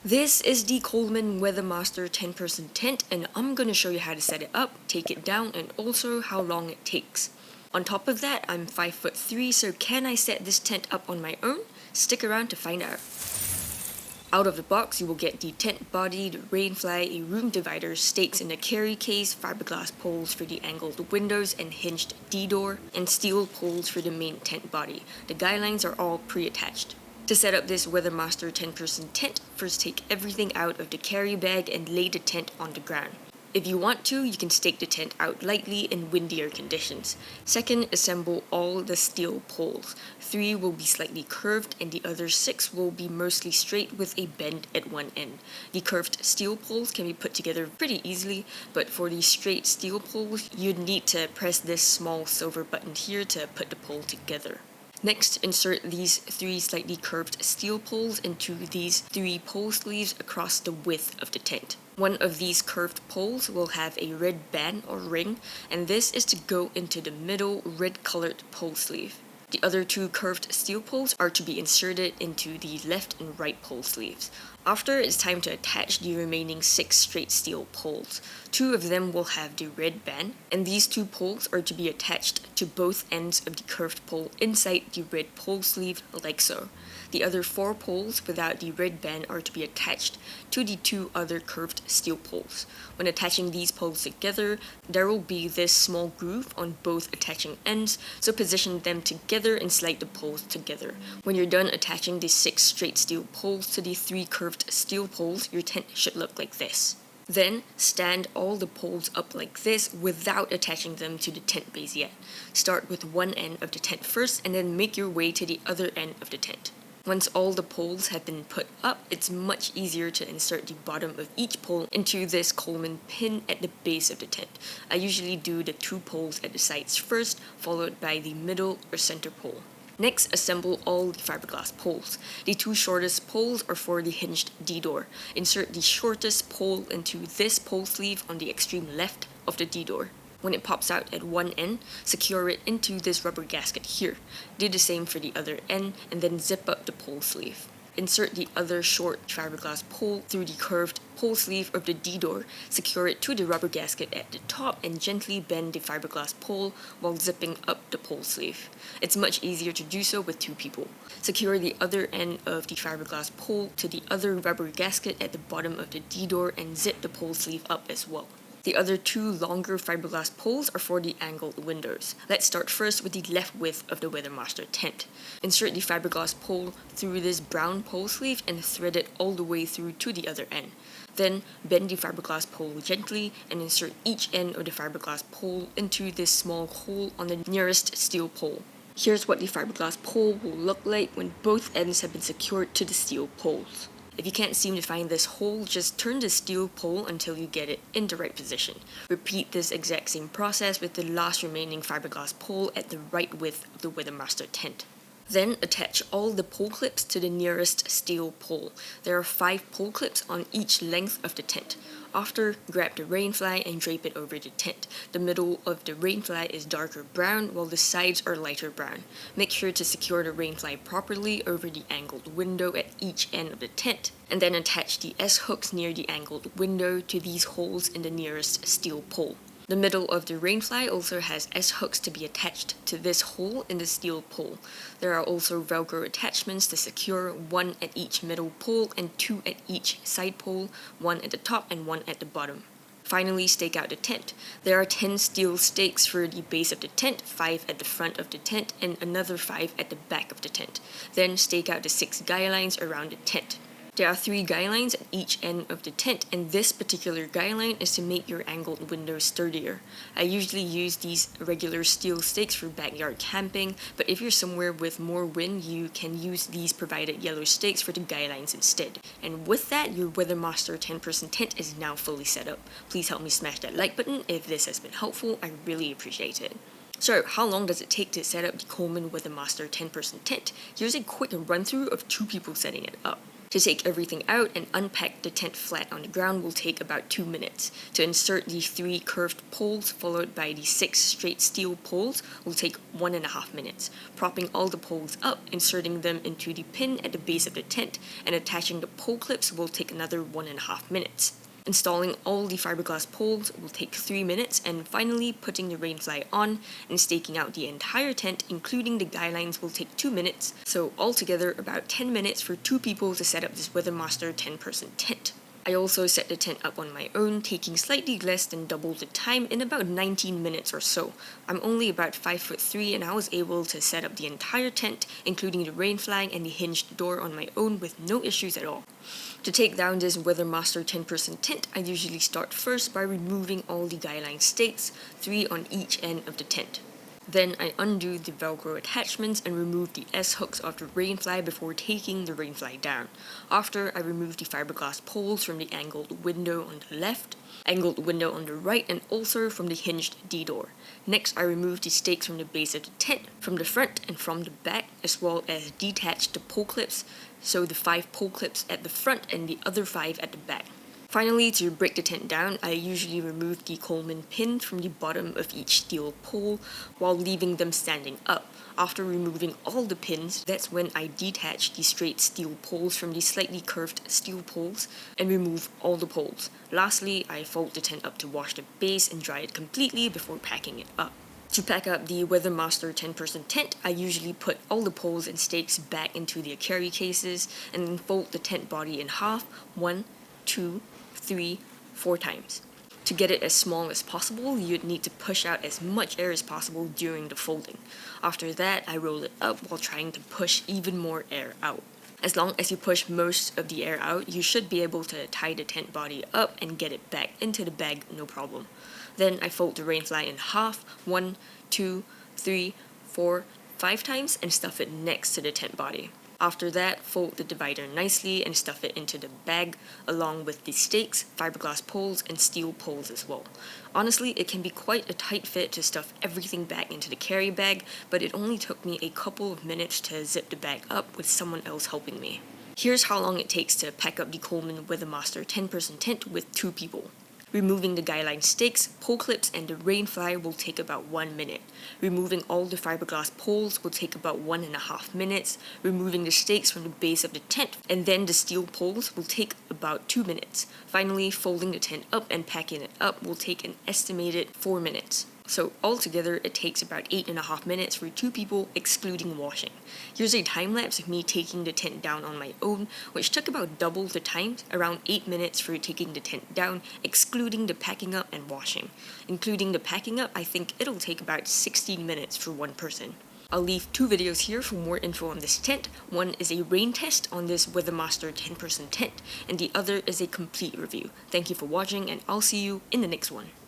This is the Coleman WeatherMaster 10-person tent, and I'm going to show you how to set it up, take it down, and also how long it takes. On top of that, I'm 5'3", so can I set this tent up on my own? Stick around to find out. Out of the box, you will get the tent body, the rain fly, a room divider, stakes in the carry case, fiberglass poles for the angled windows and hinged D-door, and steel poles for the main tent body. The guy lines are all pre-attached. To set up this WeatherMaster 10-person tent, first take everything out of the carry bag and lay the tent on the ground. If you want to, you can stake the tent out lightly in windier conditions. Second, assemble all the steel poles. 3 will be slightly curved and the other 6 will be mostly straight with a bend at one end. The curved steel poles can be put together pretty easily, but for the straight steel poles, you'd need to press this small silver button here to put the pole together. Next, insert these 3 slightly curved steel poles into these 3 pole sleeves across the width of the tent. One of these curved poles will have a red band or ring, and this is to go into the middle red-colored pole sleeve. The other 2 curved steel poles are to be inserted into the left and right pole sleeves. After, it's time to attach the remaining 6 straight steel poles. 2 of them will have the red band, and these 2 poles are to be attached to both ends of the curved pole inside the red pole sleeve, like so. The other 4 poles without the red band are to be attached to the 2 other curved steel poles. When attaching these poles together, there will be this small groove on both attaching ends, so position them together and slide the poles together. When you're done attaching the 6 straight steel poles to the 3 curved steel poles, your tent should look like this. Then, stand all the poles up like this without attaching them to the tent base yet. Start with one end of the tent first and then make your way to the other end of the tent. Once all the poles have been put up, it's much easier to insert the bottom of each pole into this Coleman pin at the base of the tent. I usually do the 2 poles at the sides first, followed by the middle or center pole. Next, assemble all the fiberglass poles. The 2 shortest poles are for the hinged D-door. Insert the shortest pole into this pole sleeve on the extreme left of the D-door. When it pops out at one end, secure it into this rubber gasket here. Do the same for the other end, and then zip up the pole sleeve. Insert the other short fiberglass pole through the curved pole sleeve of the D-door, secure it to the rubber gasket at the top, and gently bend the fiberglass pole while zipping up the pole sleeve. It's much easier to do so with 2 people. Secure the other end of the fiberglass pole to the other rubber gasket at the bottom of the D-door and zip the pole sleeve up as well. The other 2 longer fiberglass poles are for the angled windows. Let's start first with the left width of the WeatherMaster tent. Insert the fiberglass pole through this brown pole sleeve and thread it all the way through to the other end. Then, bend the fiberglass pole gently and insert each end of the fiberglass pole into this small hole on the nearest steel pole. Here's what the fiberglass pole will look like when both ends have been secured to the steel poles. If you can't seem to find this hole, just turn the steel pole until you get it in the right position. Repeat this exact same process with the last remaining fiberglass pole at the right width of the WeatherMaster tent. Then attach all the pole clips to the nearest steel pole. There are 5 pole clips on each length of the tent. After, grab the rain fly and drape it over the tent. The middle of the rain fly is darker brown, while the sides are lighter brown. Make sure to secure the rain fly properly over the angled window at each end of the tent, and then attach the S-hooks near the angled window to these holes in the nearest steel pole. The middle of the rain fly also has S-hooks to be attached to this hole in the steel pole. There are also Velcro attachments to secure, 1 at each middle pole and 2 at each side pole, 1 at the top and 1 at the bottom. Finally, stake out the tent. There are 10 steel stakes for the base of the tent, 5 at the front of the tent, and another 5 at the back of the tent. Then stake out the 6 guy lines around the tent. There are 3 guy lines at each end of the tent, and this particular guy line is to make your angled windows sturdier. I usually use these regular steel stakes for backyard camping, but if you're somewhere with more wind, you can use these provided yellow stakes for the guy lines instead. And with that, your WeatherMaster 10-person tent is now fully set up. Please help me smash that like button if this has been helpful. I really appreciate it. So, how long does it take to set up the Coleman WeatherMaster 10-person tent? Here's a quick run-through of 2 people setting it up. To take everything out and unpack the tent flat on the ground will take about 2 minutes. To insert the 3 curved poles followed by the 6 straight steel poles will take 1.5 minutes. Propping all the poles up, inserting them into the pin at the base of the tent, and attaching the pole clips will take another 1.5 minutes. Installing all the fiberglass poles will take 3 minutes, and finally putting the rainfly on and staking out the entire tent, including the guy lines, will take 2 minutes, so altogether about 10 minutes for 2 people to set up this WeatherMaster 10-person tent. I also set the tent up on my own, taking slightly less than double the time in about 19 minutes or so. I'm only about 5'3" and I was able to set up the entire tent, including the rain flag and the hinged door on my own with no issues at all. To take down this WeatherMaster 10-person tent, I usually start first by removing all the guy line stakes, 3 on each end of the tent. Then I undo the Velcro attachments and remove the S-hooks of the rainfly before taking the rainfly down. After, I remove the fiberglass poles from the angled window on the left, angled window on the right, and also from the hinged D-door. Next, I remove the stakes from the base of the tent, from the front and from the back, as well as detach the pole clips, so the 5 pole clips at the front and the other 5 at the back. Finally, to break the tent down, I usually remove the Coleman pins from the bottom of each steel pole while leaving them standing up. After removing all the pins, that's when I detach the straight steel poles from the slightly curved steel poles and remove all the poles. Lastly, I fold the tent up to wash the base and dry it completely before packing it up. To pack up the WeatherMaster 10-person tent, I usually put all the poles and stakes back into their carry cases and then fold the tent body in half, 1, 2, 3, 4 times. To get it as small as possible, you'd need to push out as much air as possible during the folding. After that, I roll it up while trying to push even more air out. As long as you push most of the air out, you should be able to tie the tent body up and get it back into the bag no problem. Then I fold the rainfly in half, 1, 2, 3, 4, 5 times and stuff it next to the tent body. After that, fold the divider nicely and stuff it into the bag along with the stakes, fiberglass poles, and steel poles as well. Honestly, it can be quite a tight fit to stuff everything back into the carry bag, but it only took me a couple of minutes to zip the bag up with someone else helping me. Here's how long it takes to pack up the Coleman WeatherMaster 10-person tent with 2 people. Removing the guy line stakes, pole clips, and the rainfly will take about 1 minute. Removing all the fiberglass poles will take about 1.5 minutes. Removing the stakes from the base of the tent and then the steel poles will take about 2 minutes. Finally, folding the tent up and packing it up will take an estimated 4 minutes. So altogether, it takes about 8.5 minutes for 2 people, excluding washing. Here's a time lapse of me taking the tent down on my own, which took about double the time, around 8 minutes for taking the tent down, excluding the packing up and washing. Including the packing up, I think it'll take about 16 minutes for 1 person. I'll leave 2 videos here for more info on this tent. One is a rain test on this WeatherMaster 10-person tent, and the other is a complete review. Thank you for watching, and I'll see you in the next one.